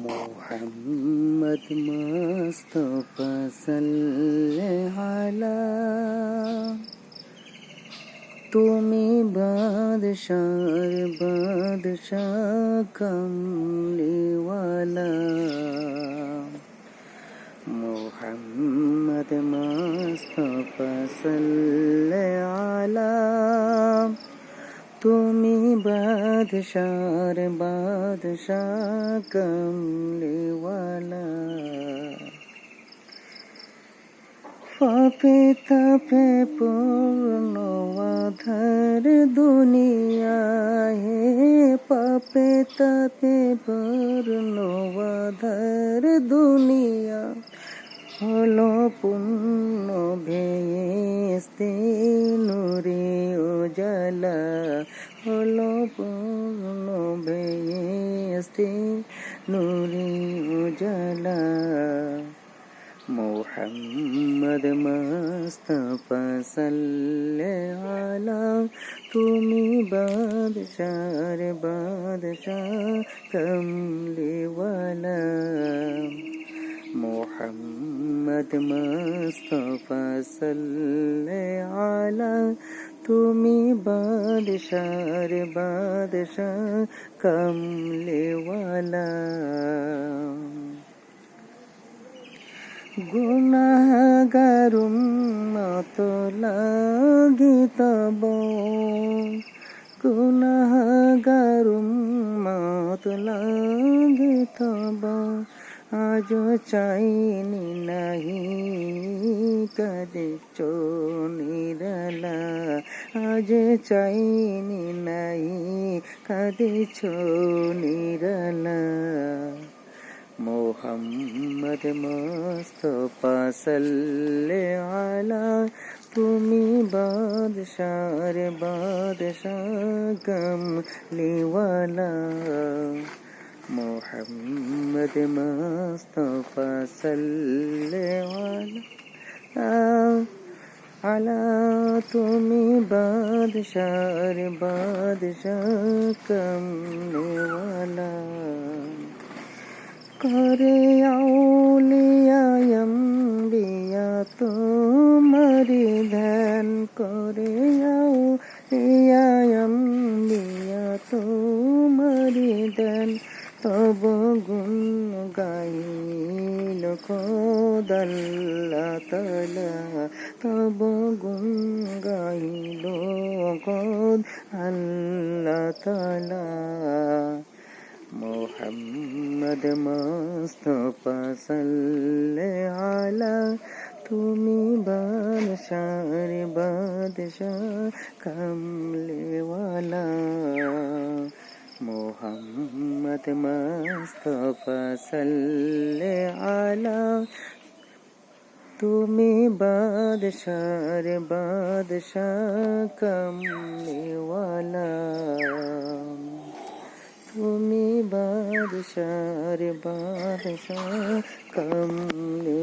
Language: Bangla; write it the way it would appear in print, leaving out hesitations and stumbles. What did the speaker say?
মোহাম্মদ মুস্তাফা সাল্লাল্লাহু আলা তুমি বাদশার বাদশাহ কমলিওয়ালা মোহাম্মদ মুস্তাফা সাল্লাল্লাহু আলা তুমি বাদশার বাদশাহ কমলিওয়ালা পাপে তাপে পূর্ণ আধার দুনিয়া হে পাপে তাপে পূর্ণ আধার দুনিয়া হলো পূর্ণ ভেস্তে নূরে উজালা হলো পূর্ণ ভেস্তে নূরে উজালা মোহাম্মদ মুস্তাফা সাল্লাল্লাহু আলা তুমি বাদশার বাদশাহ কমলিওয়ালা মোহাম্মদ মুস্তাফা সাল্লাল্লাহু আলা তুমি বাদশার বাদশাহ কমলিওয়ালা গুনাহগার উম্মত লাগি তব গুনাহগার উম্মত লাগি তব আজ চাইনি নাহি কাঁদিছ নিরালা আজ চাইনি নাহি কাঁদিছ নিরালা মোহাম্মদ মুস্তাফা সাল্লাল্লাহু আলা তুমি বাদশার বাদশাহ কমলিওয়ালা মোহাম্মদ মুস্তাফা সাল্লাল্লাহু আলা তুমি বাদশার বাদশাহ কমলিওয়ালা করে আউলিয়া আম্বিয়া তোমারি ধ্যান করে আউলিয়া আম্বিয়া তোমারি ধ্যান তব গুণ গাইল খোদ আল্লাহ তাআলা তব গুণ গাইল খোদ আল্লাহ তাআলা মোহাম্মদ মুস্তাফা সাল্লাল্লাহু আলা তুমি বাদশার বাদশাহ কমলিওয়ালা মোহাম্মদ মুস্তাফা সাল্লাল্লাহু আলা তুমি বাদশার বাদশাহ কমলিওয়ালা তুমি বাদশার বাদশাহ কমলি